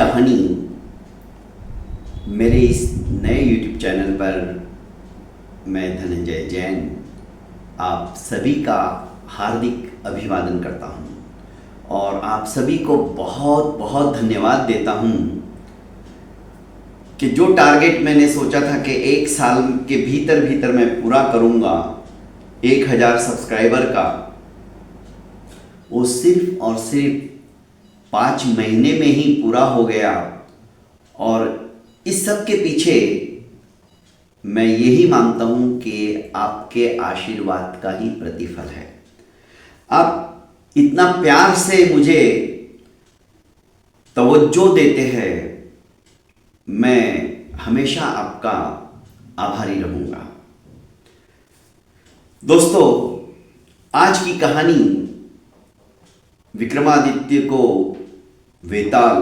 कहानी मेरे इस नए YouTube चैनल पर मैं धनंजय जैन आप सभी का हार्दिक अभिवादन करता हूं और आप सभी को बहुत बहुत धन्यवाद देता हूं कि जो टारगेट मैंने सोचा था कि 1 साल के भीतर भीतर मैं पूरा करूंगा 1000 सब्सक्राइबर का, वो सिर्फ और सिर्फ 5 महीने में ही पूरा हो गया। और इस सब के पीछे मैं यही मानता हूं कि आपके आशीर्वाद का ही प्रतिफल है। आप इतना प्यार से मुझे तवज्जो देते हैं, मैं हमेशा आपका आभारी रहूंगा। दोस्तों, आज की कहानी विक्रमादित्य को वेताल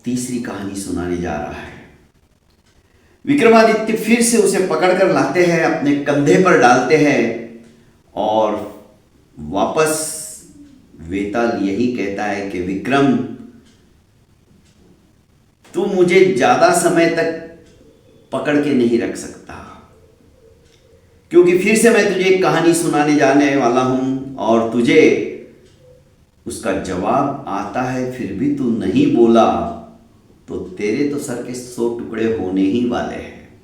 तीसरी कहानी सुनाने जा रहा है। विक्रमादित्य फिर से उसे पकड़कर लाते हैं, अपने कंधे पर डालते हैं और वापस वेताल यही कहता है कि विक्रम, तू मुझे ज्यादा समय तक पकड़ के नहीं रख सकता, क्योंकि फिर से मैं तुझे एक कहानी सुनाने जाने वाला हूं और तुझे उसका जवाब आता है, फिर भी तू नहीं बोला तो तेरे तो सर के 100 टुकड़े होने ही वाले हैं।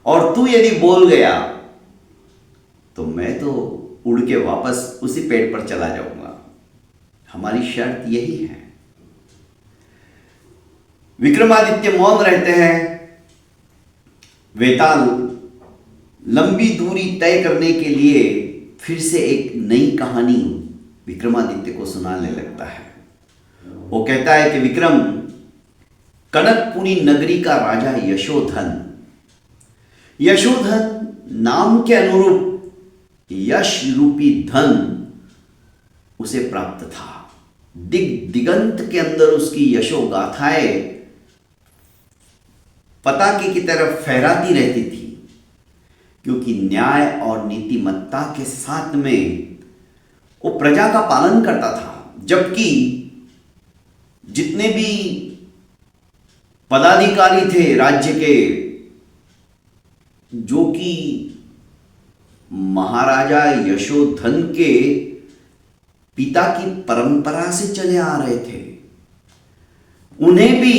और तू यदि बोल गया तो मैं तो उड़ के वापस उसी पेड़ पर चला जाऊंगा। हमारी शर्त यही है। विक्रमादित्य मौन रहते हैं। वेताल लंबी दूरी तय करने के लिए फिर से एक नई कहानी विक्रमादित्य को सुनाने लगता है। वो कहता है कि विक्रम, कनकपुरी नगरी का राजा यशोधन नाम के अनुरूप यश रूपी धन उसे प्राप्त था। दिगंत के अंदर उसकी यशो गाथाएं पताके की तरफ फहराती रहती थी, क्योंकि न्याय और नीतिमत्ता के साथ में वो प्रजा का पालन करता था। जबकि जितने भी पदाधिकारी थे राज्य के, जो कि महाराजा यशोधन के पिता की परंपरा से चले आ रहे थे, उन्हें भी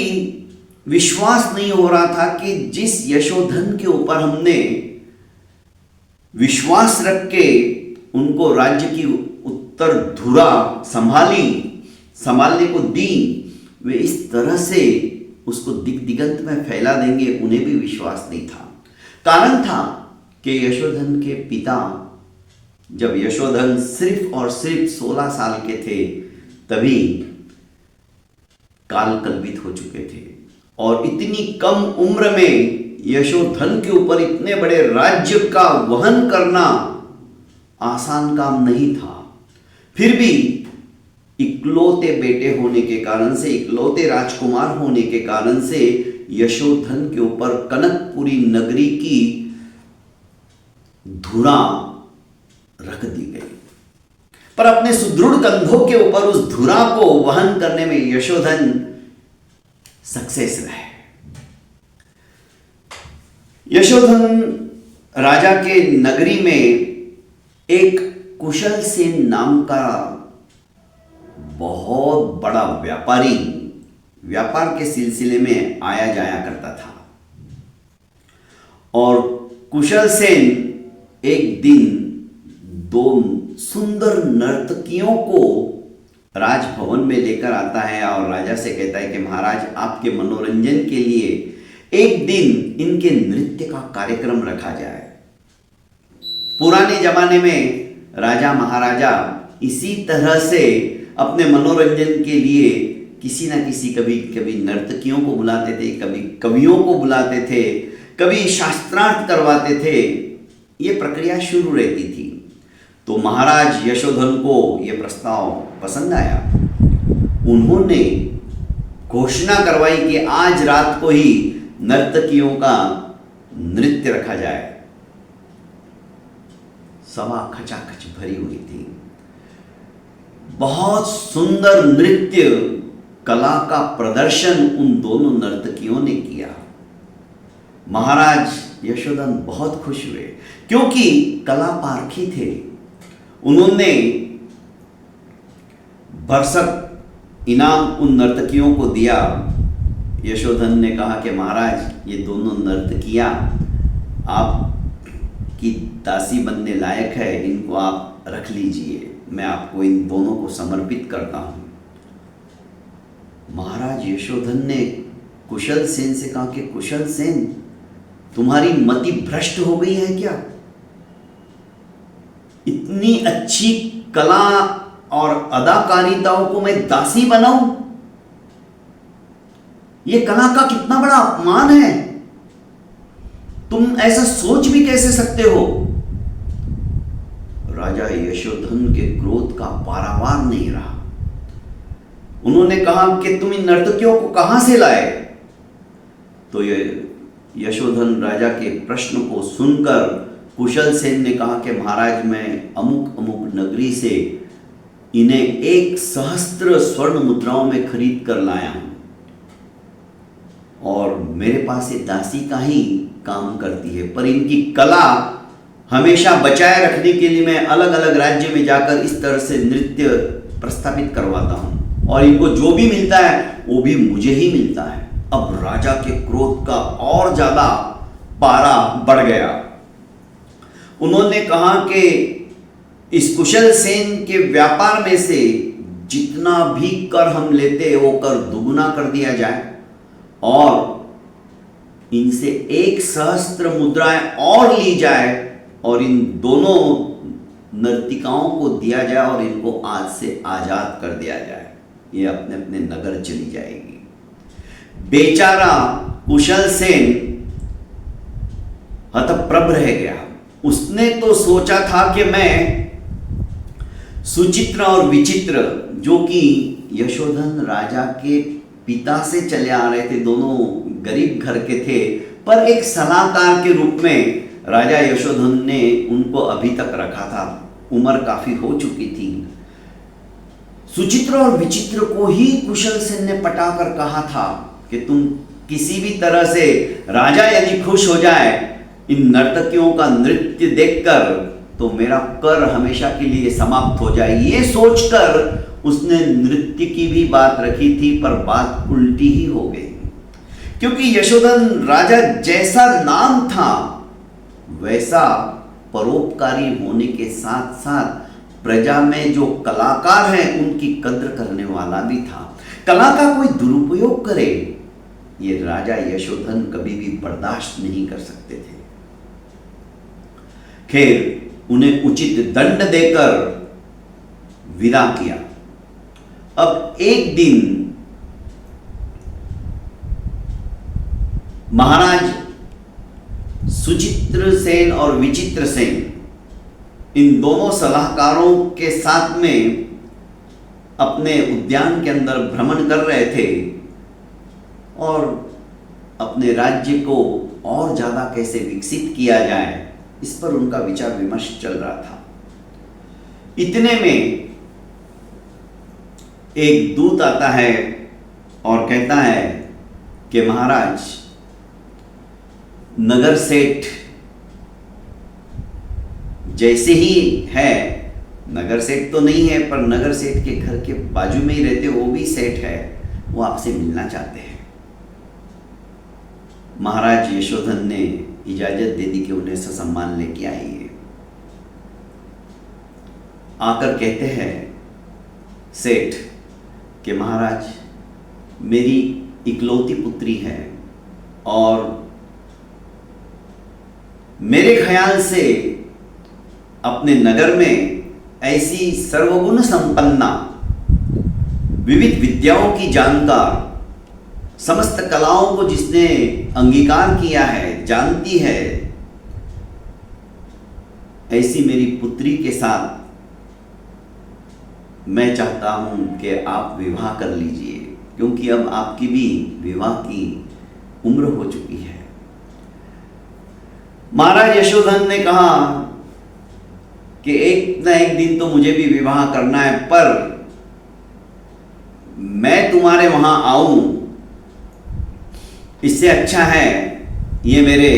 विश्वास नहीं हो रहा था कि जिस यशोधन के ऊपर हमने विश्वास रख के उनको राज्य की उत्तर धुरा संभालने को दी, वे इस तरह से उसको दिगंत में फैला देंगे, उन्हें भी विश्वास नहीं था। कारण था कि यशोधन के पिता, जब यशोधन सिर्फ और सिर्फ 16 साल के थे, तभी काल कल्पित हो चुके थे और इतनी कम उम्र में यशोधन के ऊपर इतने बड़े राज्य का वहन करना आसान काम नहीं था। फिर भी इकलौते बेटे होने के कारण से, इकलौते राजकुमार होने के कारण से यशोधन के ऊपर कनकपुरी नगरी की धुरा रख दी गई। पर अपने सुदृढ़ कंधों के ऊपर उस धुरा को वहन करने में यशोधन सक्सेस रहे। यशोधन राजा के नगरी में एक कुशल सेन नाम का बहुत बड़ा व्यापारी व्यापार के सिलसिले में आया जाया करता था। और कुशल सेन एक दिन 2 सुंदर नर्तकियों को राजभवन में लेकर आता है और राजा से कहता है कि महाराज, आपके मनोरंजन के लिए एक दिन इनके नृत्य का कार्यक्रम रखा जाए। पुराने जमाने में राजा महाराजा इसी तरह से अपने मनोरंजन के लिए किसी ना किसी, कभी कभी नर्तकियों को बुलाते थे, कभी कवियों को बुलाते थे, कभी शास्त्रार्थ करवाते थे। ये प्रक्रिया शुरू रहती थी। तो महाराज यशोधन को यह प्रस्ताव पसंद आया। उन्होंने घोषणा करवाई कि आज रात को ही नर्तकियों का नृत्य रखा जाए। सभा खचाखच भरी हुई थी। बहुत सुंदर नृत्य कला का प्रदर्शन उन दोनों नर्तकियों ने किया। महाराज यशोधन बहुत खुश हुए क्योंकि कला पारखी थे। उन्होंने भरसक इनाम उन नर्तकियों को दिया। यशोधन ने कहा कि महाराज ये दोनों नर्तकियां आपकी दासी बनने लायक है, इनको आप रख लीजिए, मैं आपको इन दोनों को समर्पित करता हूं। महाराज यशोधन ने कुशल सेन से कहा कि कुशल सेन, तुम्हारी मति भ्रष्ट हो गई है क्या? इतनी अच्छी कला और अदाकारिताओं को मैं दासी बनाऊं? यह कला का कितना बड़ा अपमान है। तुम ऐसा सोच भी कैसे सकते हो? राजा यशोधन के क्रोध का पारावार नहीं रहा। उन्होंने कहा कि तुम इन नर्तकियों को कहां से लाए? तो यशोधन राजा के प्रश्न को सुनकर कुशल सेन ने कहा कि महाराज, मैं अमुक अमुक नगरी से इन्हें 1,000 स्वर्ण मुद्राओं में खरीद कर लाया हूं और मेरे पास ये दासी का ही काम करती है, पर इनकी कला हमेशा बचाए रखने के लिए मैं अलग अलग राज्य में जाकर इस तरह से नृत्य प्रस्थापित करवाता हूं और इनको जो भी मिलता है वो भी मुझे ही मिलता है। अब राजा के क्रोध का और ज्यादा पारा बढ़ गया। उन्होंने कहा कि इस कुशल सेन के व्यापार में से जितना भी कर हम लेते वो कर दुगुना कर दिया जाए और इनसे 1,000 मुद्राएं और ली जाए और इन दोनों नर्तिकाओं को दिया जाए और इनको आज से आजाद कर दिया जाए। ये अपने अपने नगर चली जाएगी। बेचारा कुशल सेन हतप्रभ रह गया। उसने तो सोचा था कि मैं सुचित्र और विचित्र, जो कि यशोधन राजा के पिता से चले आ रहे थे, दोनों गरीब घर के थे, पर एक सलाहकार के रूप में राजा यशोधन ने उनको अभी तक रखा था। उम्र काफी हो चुकी थी। सुचित्र और विचित्र को ही कुशल सेन ने पटाकर कहा था कि तुम किसी भी तरह से राजा यदि खुश हो जाए इन नर्तकियों का नृत्य देखकर तो मेरा कर हमेशा के लिए समाप्त हो जाए। ये सोचकर उसने नृत्य की भी बात रखी थी, पर बात उल्टी ही हो गई, क्योंकि यशोधन राजा जैसा नाम था वैसा परोपकारी होने के साथ साथ प्रजा में जो कलाकार हैं उनकी कद्र करने वाला भी था। कला का कोई दुरुपयोग करे ये राजा यशोधन कभी भी बर्दाश्त नहीं कर सकते थे। खैर उन्हें उचित दंड देकर विदा किया। अब एक दिन महाराज सुचित्र सेन और विचित्र सेन इन दोनों सलाहकारों के साथ में अपने उद्यान के अंदर भ्रमण कर रहे थे और अपने राज्य को और ज्यादा कैसे विकसित किया जाए इस पर उनका विचार विमर्श चल रहा था। इतने में एक दूत आता है और कहता है कि महाराज, नगर सेठ जैसे ही है, नगर सेठ तो नहीं है पर नगर सेठ के घर के बाजू में ही रहते वो भी सेठ है, वो आपसे मिलना चाहते हैं। महाराज यशोधन ने इजाजत दे दी कि उन्हें ससम्मान लेके आइए। आकर कहते हैं सेठ कि महाराज, मेरी इकलौती पुत्री है और मेरे ख्याल से अपने नगर में ऐसी सर्वगुण संपन्ना, विविध विद्याओं की जानकार, समस्त कलाओं को जिसने अंगीकार किया है, जानती है, ऐसी मेरी पुत्री के साथ मैं चाहता हूं कि आप विवाह कर लीजिए, क्योंकि अब आपकी भी विवाह की उम्र हो चुकी है। महाराज यशोधन ने कहा कि एक न एक दिन तो मुझे भी विवाह करना है, पर मैं तुम्हारे वहां आऊं, इससे अच्छा है ये मेरे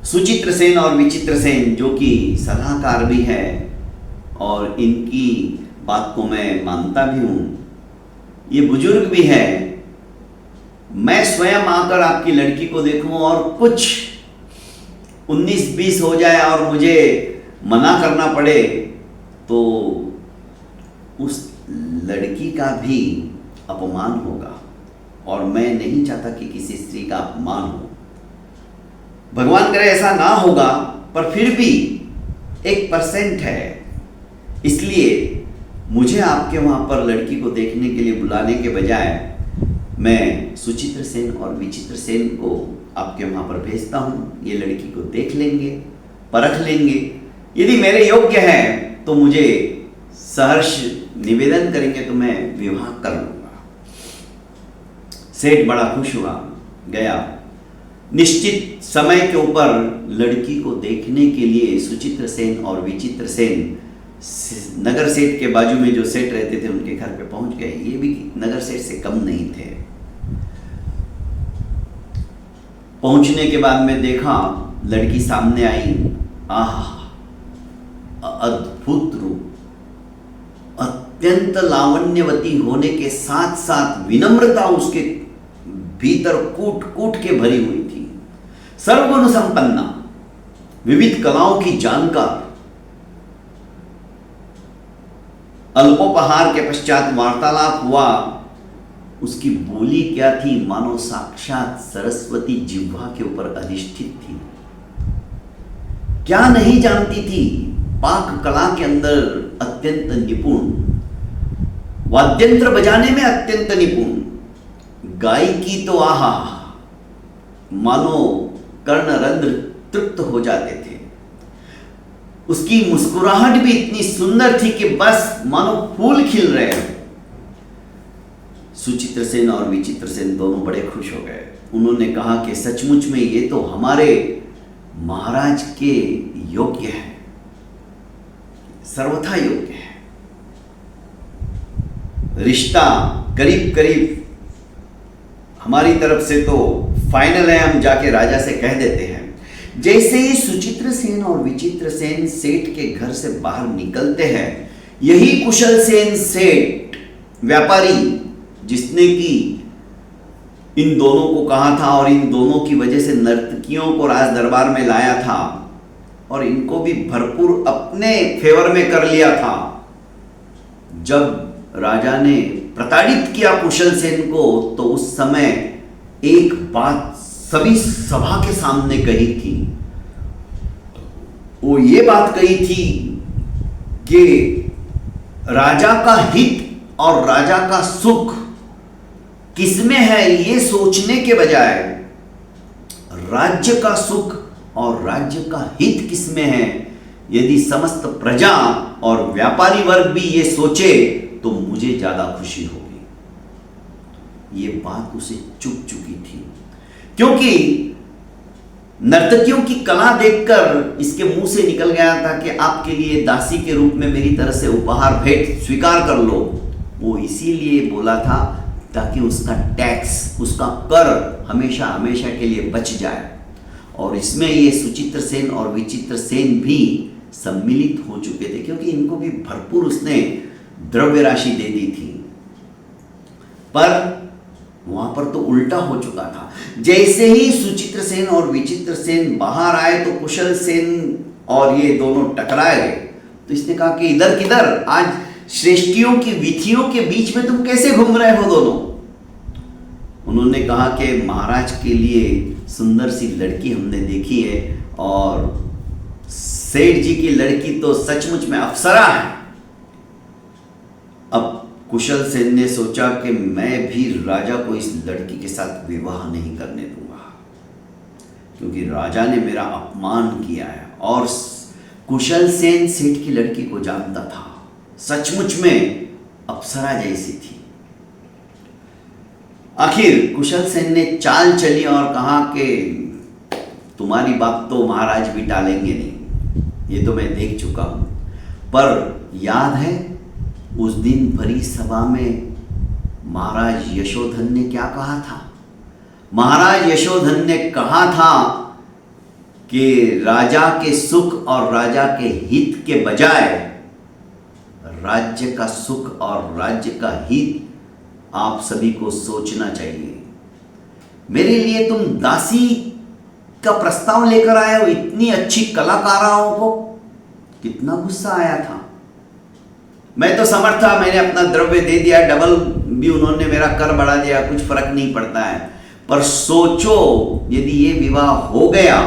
सुचित्र सेन और विचित्र सेन, जो कि सलाहकार भी है और इनकी बात को मैं मानता भी हूं, ये बुजुर्ग भी है, मैं स्वयं आकर आपकी लड़की को देखूं और कुछ 19-20 हो जाए और मुझे मना करना पड़े, तो उस लड़की का भी अपमान होगा और मैं नहीं चाहता कि किसी स्त्री का अपमान हो। भगवान करे ऐसा ना होगा, पर फिर भी 1% है, इसलिए मुझे आपके वहां पर लड़की को देखने के लिए बुलाने के बजाय मैं सुचित्र सेन और विचित्र सेन को आपके वहां पर भेजता हूं। ये लड़की को देख लेंगे, परख लेंगे, यदि मेरे योग्य है तो मुझे सहर्ष निवेदन करेंगे तो मैं विवाह कर लूंगा। सेठ बड़ा खुश हुआ, गया। निश्चित समय के ऊपर लड़की को देखने के लिए सुचित्र सेन और विचित्र सेन नगर सेठ के बाजू में जो सेठ रहते थे उनके घर पे पहुंच गए। ये भी नगर सेठ से कम नहीं थे। पहुंचने के बाद में देखा लड़की सामने आई। आह, अद्भुत रूप, अत्यंत लावण्यवती होने के साथ साथ विनम्रता उसके भीतर कूट कूट के भरी हुई थी। सर्वगुण संपन्ना, विविध कलाओं की जानकार। अल्पोपहार के पश्चात वार्तालाप हुआ। उसकी बोली क्या थी, मानो साक्षात सरस्वती जिह्वा के ऊपर अधिष्ठित थी। क्या नहीं जानती थी, पाक कला के अंदर अत्यंत निपुण, वाद्यंत्र बजाने में अत्यंत निपुण, गायकी तो आहा, मानो कर्णरंध्र तृप्त हो जाते थे। उसकी मुस्कुराहट भी इतनी सुंदर थी कि बस मानो फूल खिल रहे हो। सुचित्र सेन और विचित्र सेन दोनों बड़े खुश हो गए। उन्होंने कहा कि सचमुच में ये तो हमारे महाराज के योग्य है, सर्वथा योग्य है। रिश्ता करीब करीब हमारी तरफ से तो फाइनल है, हम जाके राजा से कह देते हैं। जैसे ही सुचित्र सेन और विचित्र सेन सेठ के घर से बाहर निकलते हैं, यही कुशल सेन सेठ व्यापारी, जिसने कि इन दोनों को कहा था और इन दोनों की वजह से नर्तकियों को राज दरबार में लाया था और इनको भी भरपूर अपने फेवर में कर लिया था, जब राजा ने प्रताड़ित किया कुशल सेन को, तो उस समय एक बात सभी सभा के सामने कही थी। वो ये बात कही थी कि राजा का हित और राजा का सुख किसमें है, ये सोचने के बजाय राज्य का सुख और राज्य का हित किसमें है, यदि समस्त प्रजा और व्यापारी वर्ग भी ये सोचे तो मुझे ज्यादा खुशी होगी। ये बात उसे चुभ चुकी थी, क्योंकि नर्तकियों की कला देखकर इसके मुंह से निकल गया था कि आपके लिए दासी के रूप में मेरी तरफ से उपहार भेंट स्वीकार कर लो। वो इसीलिए बोला था ताकि उसका टैक्स, उसका कर हमेशा हमेशा के लिए बच जाए। और इसमें ये सुचित्र सेन और विचित्र सेन भी सम्मिलित हो चुके थे, क्योंकि इनको भी भरपूर उसने द्रव्य राशि दे दी थी। पर वहां पर तो उल्टा हो चुका था। जैसे ही सुचित्र सेन और विचित्र सेन बाहर आए तो कुशल सेन और ये दोनों टकराए गए। तो इसने कहा कि इधर किधर, आज श्रेष्ठियों की विधियों के बीच में तुम कैसे घूम रहे हो दोनों। उन्होंने कहा कि महाराज के लिए सुंदर सी लड़की हमने देखी है और सेठ जी की लड़की तो सचमुच में अप्सरा है। अब कुशल सेन ने सोचा कि मैं भी राजा को इस लड़की के साथ विवाह नहीं करने दूंगा, क्योंकि राजा ने मेरा अपमान किया है। और कुशल सेन सेठ की लड़की को जानता था, सचमुच में अप्सरा जैसी थी। आखिर कुशल सेन ने चाल चली और कहा कि तुम्हारी बात तो महाराज भी टालेंगे नहीं, ये तो मैं देख चुका हूं। पर याद है उस दिन भरी सभा में महाराज यशोधन ने क्या कहा था? महाराज यशोधन ने कहा था कि राजा के सुख और राजा के हित के बजाय राज्य का सुख और राज्य का हित आप सभी को सोचना चाहिए। मेरे लिए तुम दासी का प्रस्ताव लेकर आए हो, इतनी अच्छी कलाकाराओं को। कितना गुस्सा आया था। मैं तो समर्थ था, मैंने अपना द्रव्य दे दिया, डबल भी उन्होंने मेरा कर बढ़ा दिया, कुछ फर्क नहीं पड़ता है। पर सोचो यदि ये विवाह हो गया,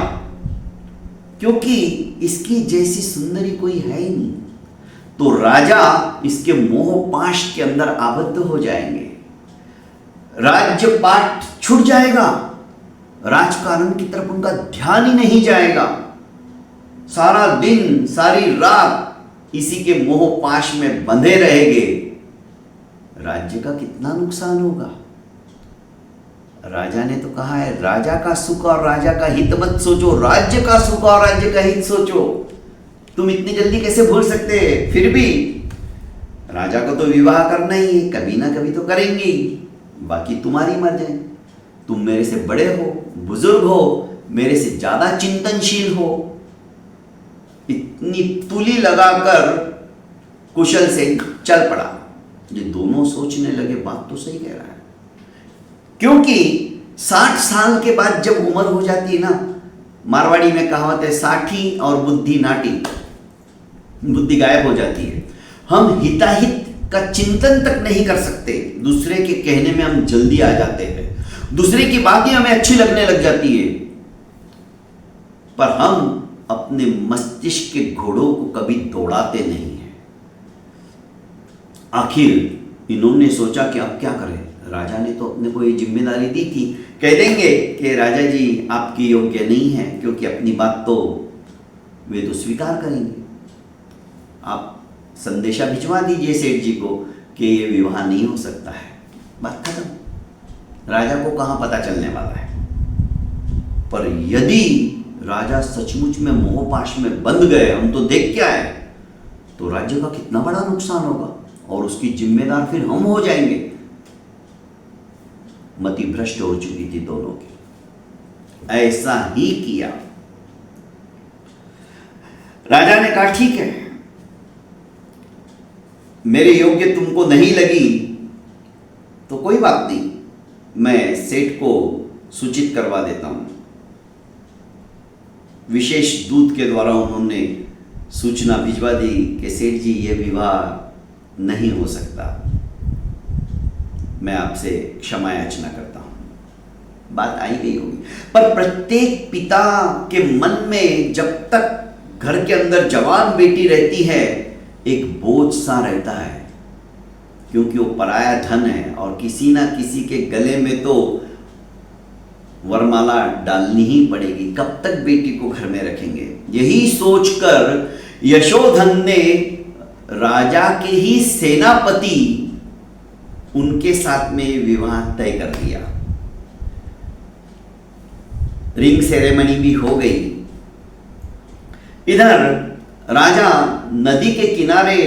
क्योंकि इसकी जैसी सुंदरी कोई है ही नहीं, तो राजा इसके मोह पाश के अंदर आबद्ध हो जाएंगे, राज्य पाठ छूट जाएगा, राजकारण की तरफ उनका ध्यान ही नहीं जाएगा, सारा दिन सारी रात इसी के मोह पाश में बंधे रहेंगे। राज्य का कितना नुकसान होगा। राजा ने तो कहा है राजा का सुख और राजा का हित मत सोचो, राज्य का सुख और राज्य का हित सोचो। तुम इतनी जल्दी कैसे भूल सकते? फिर भी राजा को तो विवाह करना ही है, कभी ना कभी तो करेंगे, बाकी तुम्हारी मर्जी है। तुम मेरे से बड़े हो, बुजुर्ग हो, मेरे से ज्यादा चिंतनशील हो, इतनी तुली लगाकर कुशल से चल पड़ा। ये दोनों सोचने लगे बात तो सही कह रहा है, क्योंकि 60 साल के बाद जब उम्र हो जाती है ना, मारवाड़ी में कहावत है साठी और बुद्धि नाटी, बुद्धि गायब हो जाती है। हम हिताहित का चिंतन तक नहीं कर सकते, दूसरे के कहने में हम जल्दी आ जाते हैं, दूसरे की बातें हमें अच्छी लगने लग जाती है, पर हम अपने मस्तिष्क के घोड़ों को कभी दौड़ाते नहीं हैं। आखिर इन्होंने सोचा कि अब क्या करें, राजा ने तो अपने को ये जिम्मेदारी दी थी, कह देंगे कि राजा जी आपकी योग्य नहीं है, क्योंकि अपनी बात तो वे तो स्वीकार करेंगे। आप संदेशा भिजवा दीजिए सेठ जी को कि ये विवाह नहीं हो सकता है, बात खत्म। राजा को कहाँ पता चलने वाला है। पर यदि राजा सचमुच में मोहपाश में बंध गए, हम तो देख के आए, तो राज्य का कितना बड़ा नुकसान होगा और उसकी जिम्मेदार फिर हम हो जाएंगे। मति भ्रष्ट हो चुकी थी दोनों की। ऐसा ही किया। राजा ने कहा ठीक है, मेरे योग्य तुमको नहीं लगी तो कोई बात नहीं, मैं सेठ को सूचित करवा देता हूं। विशेष दूत के द्वारा उन्होंने सूचना भिजवा दी कि सेठ जी ये विवाह नहीं हो सकता, मैं आपसे क्षमा याचना करता हूं। बात आई गई होगी, पर प्रत्येक पिता के मन में जब तक घर के अंदर जवान बेटी रहती है एक बोझ सा रहता है, क्योंकि वो पराया धन है और किसी ना किसी के गले में तो वरमाला डालनी ही पड़ेगी। कब तक बेटी को घर में रखेंगे? यही सोचकर यशोधन ने राजा के ही सेनापति उनके साथ में विवाह तय कर दिया। रिंग सेरेमनी भी हो गई। इधर राजा नदी के किनारे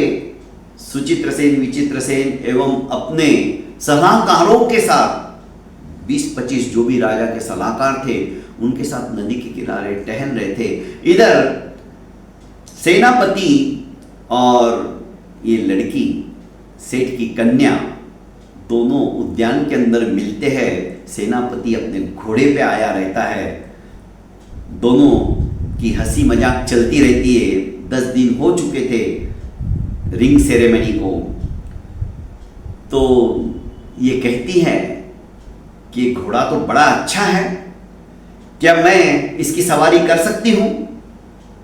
सुचित्रसेन, विचित्रसेन एवं अपने सलाहकारों के साथ 20-25 जो भी राजा के सलाहकार थे उनके साथ नदी के किनारे टहल रहे थे। इधर सेनापति और ये लड़की सेठ की कन्या दोनों उद्यान के अंदर मिलते हैं। सेनापति अपने घोड़े पे आया रहता है, दोनों की हंसी मजाक चलती रहती है। 10 दिन हो चुके थे रिंग सेरेमनी को, तो ये कहती है कि घोड़ा तो बड़ा अच्छा है, क्या मैं इसकी सवारी कर सकती हूं?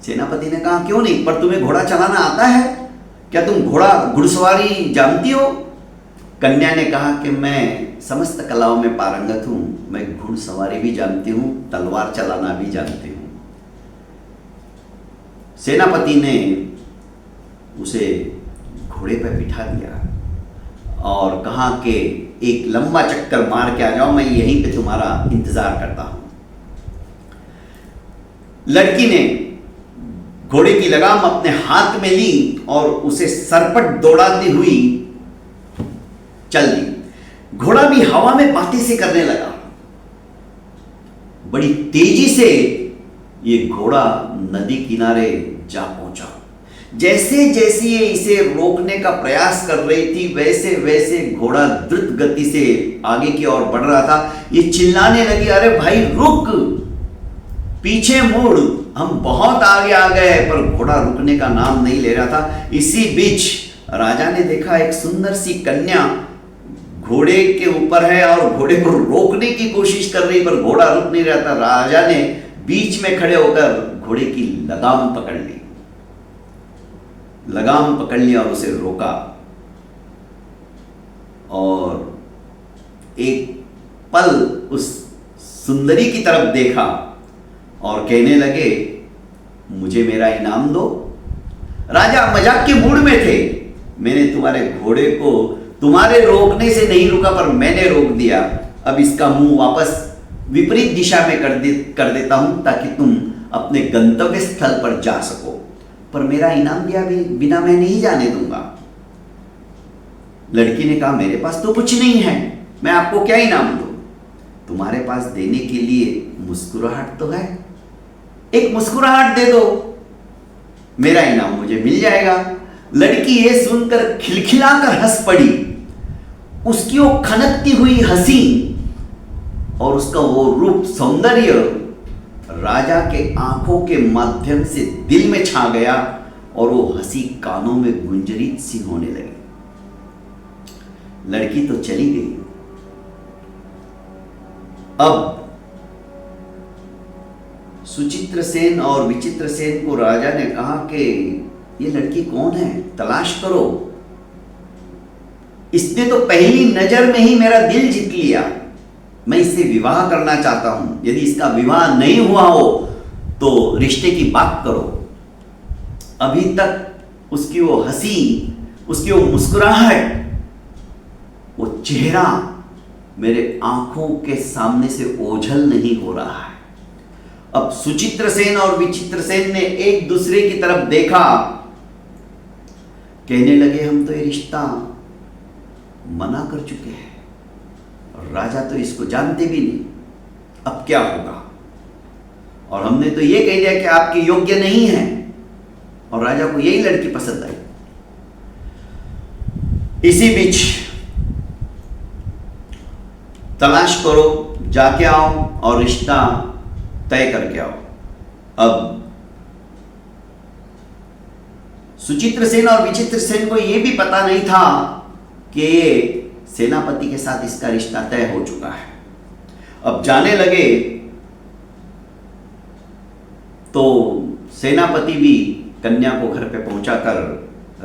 सेनापति ने कहा क्यों नहीं, पर तुम्हें घोड़ा चलाना आता है? क्या तुम घुड़सवारी जानती हो? कन्या ने कहा कि मैं समस्त कलाओं में पारंगत हूं, मैं घुड़सवारी भी जानती हूं, तलवार चलाना भी जानती हूं। सेनापति ने उसे घोड़े पर बिठा दिया और कहा कि एक लंबा चक्कर मार के आ जाओ, मैं यहीं पे तुम्हारा इंतजार करता हूं। लड़की ने घोड़े की लगाम अपने हाथ में ली और उसे सरपट दौड़ाती हुई चल दी। घोड़ा भी हवा में बातें से करने लगा। बड़ी तेजी से ये घोड़ा नदी किनारे जा पहुंचा। जैसे जैसे ये इसे रोकने का प्रयास कर रही थी, वैसे वैसे घोड़ा द्रुत गति से आगे की ओर बढ़ रहा था। ये चिल्लाने लगी, अरे भाई रुक, पीछे मुड़, हम बहुत आगे आ गए। पर घोड़ा रुकने का नाम नहीं ले रहा था। इसी बीच राजा ने देखा एक सुंदर सी कन्या घोड़े के ऊपर है और घोड़े को रोकने की कोशिश कर रही, पर घोड़ा रुक नहीं रहा था। राजा ने बीच में खड़े होकर घोड़े की लगाम पकड़ ली, लगाम पकड़ लिया और उसे रोका और एक पल उस सुंदरी की तरफ देखा और कहने लगे, मुझे मेरा इनाम दो। राजा मजाक के मूड में थे। मैंने तुम्हारे घोड़े को तुम्हारे रोकने से नहीं रुका, पर मैंने रोक दिया। अब इसका मुंह वापस विपरीत दिशा में कर देता हूं ताकि तुम अपने गंतव्य स्थल पर जा सको, पर मेरा इनाम दिया भी बिना मैं नहीं जाने दूंगा। लड़की ने कहा, मेरे पास तो कुछ नहीं है, मैं आपको क्या इनाम दूं? तुम्हारे पास देने के लिए मुस्कुराहट तो है, एक मुस्कुराहट दे दो, मेरा इनाम मुझे मिल जाएगा। लड़की ये सुनकर खिलखिलाकर हंस पड़ी। उसकी वो खनकती हुई हंसी और उसका वो रूप सौंदर्य राजा के आंखों के माध्यम से दिल में छा गया और वो हंसी कानों में गुंजरित सी होने लगी। लड़की तो चली गई। अब सुचित्र सेन और विचित्र सेन को राजा ने कहा कि ये लड़की कौन है, तलाश करो। इसने तो पहली नजर में ही मेरा दिल जीत लिया। मैं इससे विवाह करना चाहता हूं। यदि इसका विवाह नहीं हुआ हो तो रिश्ते की बात करो। अभी तक उसकी वो हंसी, उसकी वो मुस्कुराहट, वो चेहरा मेरे आंखों के सामने से ओझल नहीं हो रहा है। अब सुचित्र सेन और विचित्र सेन ने एक दूसरे की तरफ देखा, कहने लगे, हम तो ये रिश्ता मना कर चुके हैं और राजा तो इसको जानते भी नहीं, अब क्या होगा? और हमने तो ये कह दिया कि आपके योग्य नहीं है और राजा को यही लड़की पसंद आई। इसी बीच तलाश करो, जाके आओ और रिश्ता तय करके आओ। अब सुचित्र सेन और विचित्र सेन को यह भी पता नहीं था कि ये सेनापति के साथ इसका रिश्ता तय हो चुका है। अब जाने लगे तो सेनापति भी कन्या को घर पे पहुंचाकर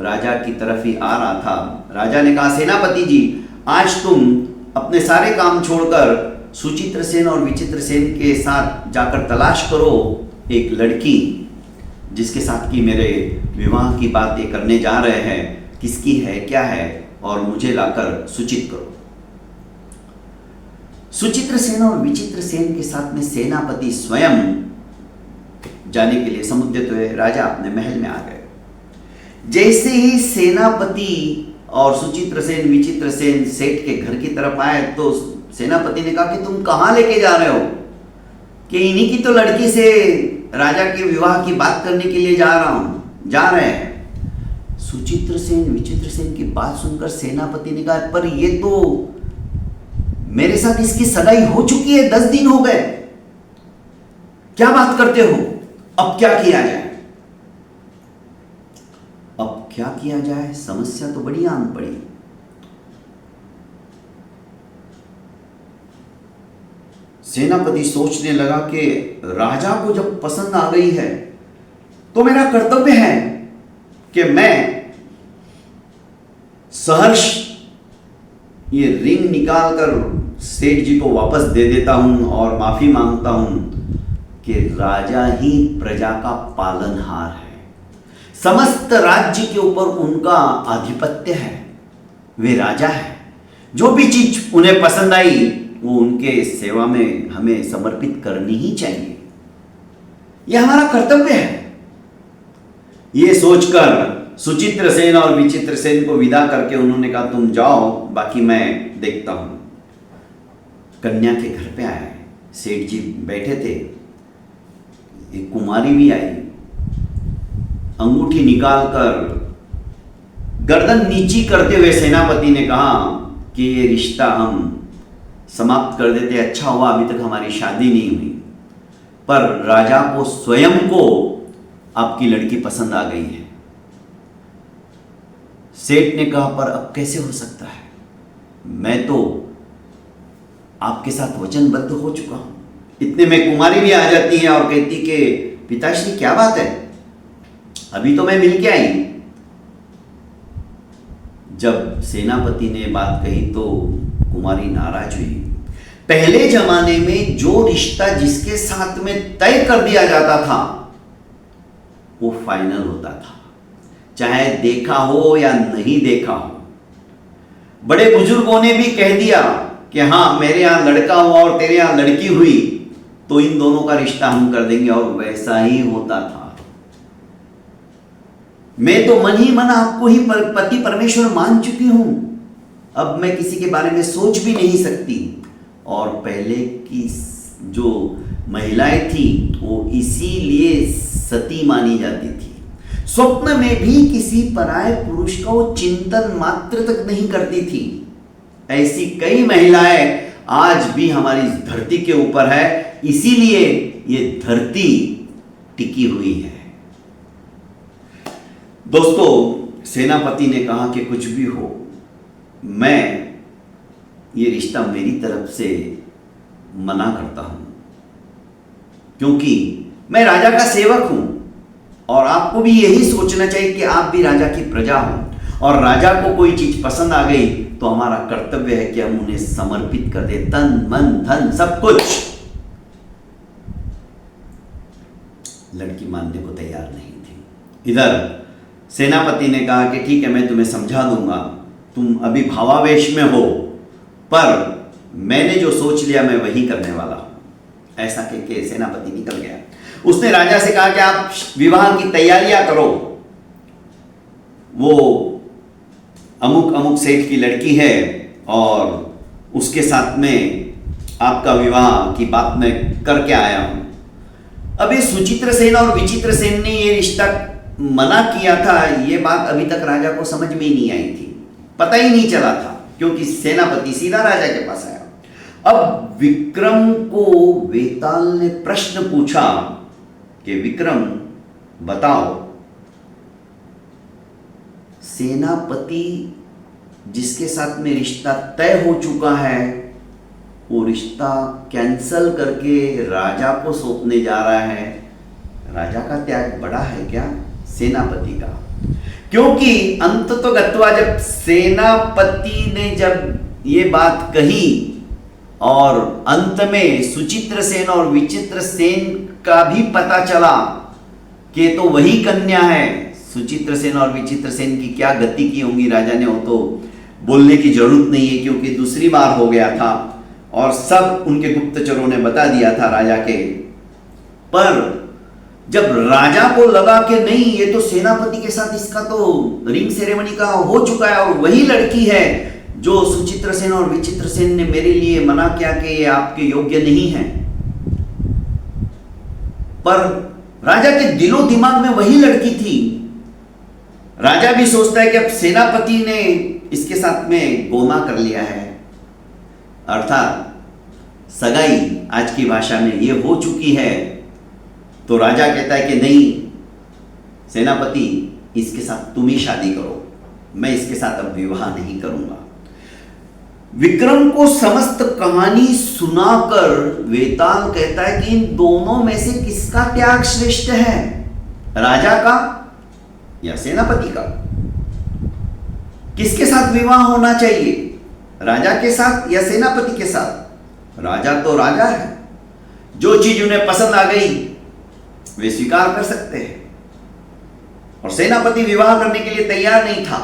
राजा की तरफ ही आ रहा था। राजा ने कहा, सेनापति जी, आज तुम अपने सारे काम छोड़कर सुचित्र सेन और विचित्र सेन के साथ जाकर तलाश करो एक लड़की जिसके साथ की मेरे विवाह की बात ये करने जा रहे हैं, किसकी है, क्या है, और मुझे लाकर सूचित करो। सुचित्र सेन और विचित्र सेन के साथ में सेनापति स्वयं जाने के लिए समुद्रित हुए। राजा अपने महल में आ गए। जैसे ही सेनापति और सुचित्र सेन विचित्र सेन सेठ के घर की तरफ आए तो सेनापति ने कहा कि तुम कहां लेके जा रहे हो? कि इन्हीं की तो लड़की से राजा के विवाह की बात करने के लिए जा रहे हैं। सुचित्र सेन विचित्र सेन की बात सुनकर सेनापति ने कहा, पर ये तो मेरे साथ इसकी सगाई हो चुकी है, 10 दिन हो गए, क्या बात करते हो? अब क्या किया जाए? अब क्या किया जाए? समस्या तो बड़ी आन पड़ी। सेनापति सोचने लगा कि राजा को जब पसंद आ गई है तो मेरा कर्तव्य है कि मैं सहर्ष ये रिंग निकालकर सेठ जी को वापस दे देता हूं और माफी मांगता हूं कि राजा ही प्रजा का पालनहार है, समस्त राज्य के ऊपर उनका आधिपत्य है, वे राजा है। जो भी चीज उन्हें पसंद आई वो उनके सेवा में हमें समर्पित करनी ही चाहिए, यह हमारा कर्तव्य है। ये सोचकर सुचित्र सेन और विचित्र सेन को विदा करके उन्होंने कहा तुम जाओ, बाकी मैं देखता हूं। कन्या के घर पे आए, सेठ जी बैठे थे, एक कुमारी भी आई, अंगूठी निकालकर गर्दन नीची करते हुए सेनापति ने कहा कि ये रिश्ता हम समाप्त कर देते, अच्छा हुआ अभी तक हमारी शादी नहीं हुई। पर राजा को स्वयं को आपकी लड़की पसंद आ गई है। सेठ ने कहा पर अब कैसे हो सकता है, मैं तो आपके साथ वचनबद्ध हो चुका हूं। इतने में कुमारी भी आ जाती है और कहती कि पिताश्री क्या बात है, अभी तो मैं मिल के आई। जब सेनापति ने बात कही तो कुमारी नाराज हुई। पहले जमाने में जो रिश्ता जिसके साथ में तय कर दिया जाता था वो फाइनल होता था, चाहे देखा हो या नहीं देखा हो। बड़े बुजुर्गों ने भी कह दिया कि हाँ मेरे यहां लड़का हुआ और तेरे यहां लड़की हुई तो इन दोनों का रिश्ता हम कर देंगे, और वैसा ही होता था। मैं तो मन ही मन आपको ही पति परमेश्वर मान चुकी हूं, अब मैं किसी के बारे में सोच भी नहीं सकती। और पहले की जो महिलाएं थी वो इसीलिए सती मानी जाती थी, स्वप्न में भी किसी पराये पुरुष का वो चिंतन मात्र तक नहीं करती थी। ऐसी कई महिलाएं आज भी हमारी धरती के ऊपर है, इसीलिए ये धरती टिकी हुई है। दोस्तों, सेनापति ने कहा कि कुछ भी हो, मैं ये रिश्ता मेरी तरफ से मना करता हूं, क्योंकि मैं राजा का सेवक हूं और आपको भी यही सोचना चाहिए कि आप भी राजा की प्रजा हो, और राजा को कोई चीज पसंद आ गई तो हमारा कर्तव्य है कि हम उन्हें समर्पित कर दे, तन मन धन सब कुछ। लड़की मानने को तैयार नहीं थी। इधर सेनापति ने कहा कि ठीक है मैं तुम्हें समझा दूंगा, तुम अभी भावावेश में हो, पर मैंने जो सोच लिया मैं वही करने वाला हूं। ऐसा कह के सेनापति निकल गया। उसने राजा से कहा कि आप विवाह की तैयारियां करो, वो अमुक अमुक सेठ की लड़की है और उसके साथ में आपका विवाह की बात मैं करके आया हूं। अभी सुचित्र सेन और विचित्र सेन ने ये रिश्ता मना किया था, ये बात अभी तक राजा को समझ में ही नहीं आई थी, पता ही नहीं चला था, क्योंकि सेनापति सीधा राजा के पास आया। अब विक्रम को वेताल ने प्रश्न पूछा कि विक्रम बताओ, सेनापति जिसके साथ में रिश्ता तय हो चुका है वो रिश्ता कैंसल करके राजा को सौंपने जा रहा है, राजा का त्याग बड़ा है क्या सेनापति का? क्योंकि अंततोगत्वा जब सेनापति ने जब ये बात कही और अंत में सुचित्र सेन और विचित्र सेन का भी पता चला कि तो वही कन्या है, सुचित्र सेन और विचित्र सेन की क्या गति की होंगी राजा ने, वो तो बोलने की जरूरत नहीं है क्योंकि दूसरी बार हो गया था और सब उनके गुप्तचरों ने बता दिया था राजा के। पर जब राजा को लगा कि नहीं ये तो सेनापति के साथ इसका तो रिंग सेरेमनी का हो चुका है और वही लड़की है जो सुचित्र सेन और विचित्र सेन ने मेरे लिए मना किया कि ये आपके योग्य नहीं है, पर राजा के दिलो दिमाग में वही लड़की थी। राजा भी सोचता है कि अब सेनापति ने इसके साथ में गोना कर लिया है, अर्थात सगाई आज की भाषा में ये हो चुकी है। तो राजा कहता है कि नहीं सेनापति, इसके साथ तुम ही शादी करो, मैं इसके साथ अब विवाह नहीं करूंगा। विक्रम को समस्त कहानी सुनाकर वेताल कहता है कि इन दोनों में से किसका त्याग श्रेष्ठ है, राजा का या सेनापति का? किसके साथ विवाह होना चाहिए, राजा के साथ या सेनापति के साथ? राजा तो राजा है, जो चीज उन्हें पसंद आ गई वे स्वीकार कर सकते हैं, और सेनापति विवाह करने के लिए तैयार नहीं था।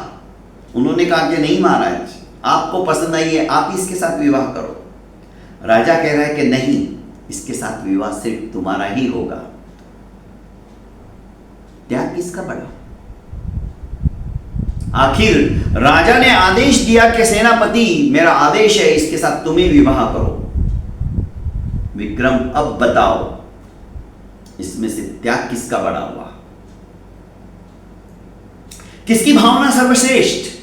उन्होंने कहा कि नहीं महाराज, आपको पसंद आई है, आप इसके साथ विवाह करो। राजा कह रहा है कि नहीं, इसके साथ विवाह सिर्फ तुम्हारा ही होगा। त्याग किसका बड़ा? आखिर राजा ने आदेश दिया कि सेनापति मेरा आदेश है, इसके साथ तुम्हें विवाह करो। विक्रम अब बताओ, इसमें से त्याग किसका बड़ा हुआ? किसकी भावना सर्वश्रेष्ठ?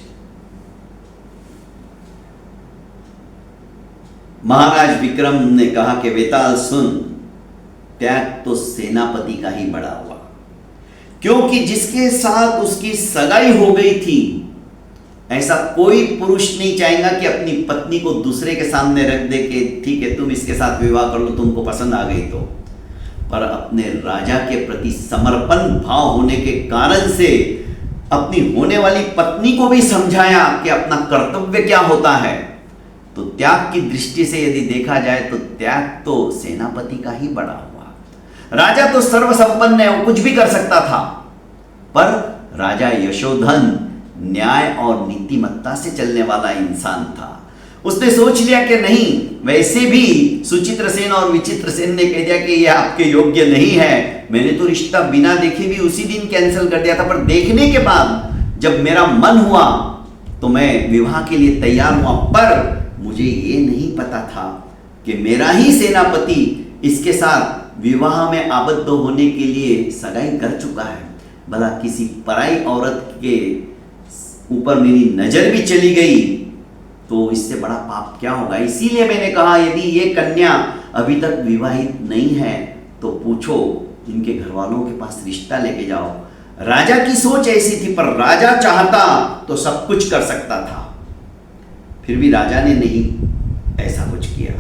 महाराज विक्रम ने कहा कि वेताल सुन, त्याग तो सेनापति का ही बड़ा हुआ, क्योंकि जिसके साथ उसकी सगाई हो गई थी, ऐसा कोई पुरुष नहीं चाहेगा कि अपनी पत्नी को दूसरे के सामने रख दे कि ठीक है तुम इसके साथ विवाह कर लो, तुमको पसंद आ गई तो। पर अपने राजा के प्रति समर्पण भाव होने के कारण से अपनी होने वाली पत्नी को भी समझाया कि अपना कर्तव्य क्या होता है। तो त्याग की दृष्टि से यदि देखा जाए तो त्याग तो सेनापति का ही बड़ा हुआ। राजा तो सर्वसंपन्न है, वो कुछ भी कर सकता था, पर राजा यशोधन न्याय और नीतिमत्ता से चलने वाला इंसान था। उसने सोच लिया कि नहीं, वैसे भी सुचित्र सेन और विचित्र सेन ने कह दिया कि यह आपके योग्य नहीं है। मैंने तो रिश्ता बिना देखे भी उसी दिन कैंसिल कर दिया था, पर देखने के बाद जब मेरा मन हुआ तो मैं विवाह के लिए तैयार हुआ। पर मुझे ये नहीं पता था कि मेरा ही सेनापति इसके साथ विवाह में आबद्ध होने के लिए सगाई कर चुका है। भला किसी पराई औरत के ऊपर मेरी नजर भी चली गई तो इससे बड़ा पाप क्या होगा। इसीलिए मैंने कहा यदि ये कन्या अभी तक विवाहित नहीं है तो पूछो, इनके घर वालों के पास रिश्ता लेके जाओ। राजा की सोच ऐसी थी, पर राजा चाहता तो सब कुछ कर सकता था, फिर भी राजा ने नहीं ऐसा कुछ किया।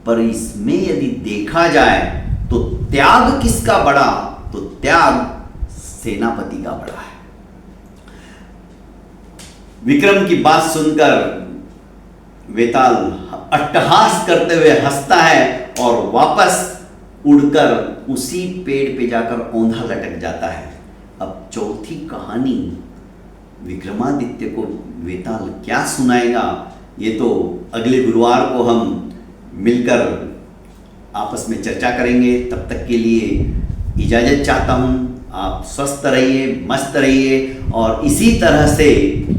पर इसमें यदि देखा जाए तो त्याग किसका बड़ा, तो त्याग सेनापति का बड़ा है। विक्रम की बात सुनकर वेताल अट्टहास करते हुए हंसता है और वापस उड़कर उसी पेड़ पे जाकर औंधा लटक जाता है। अब चौथी कहानी विक्रमादित्य को वेताल क्या सुनाएगा, ये तो अगले गुरुवार को हम मिलकर आपस में चर्चा करेंगे। तब तक के लिए इजाज़त चाहता हूँ। आप स्वस्थ रहिए, मस्त रहिए और इसी तरह से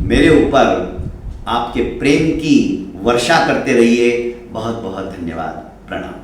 मेरे ऊपर आपके प्रेम की वर्षा करते रहिए। बहुत बहुत धन्यवाद। प्रणाम।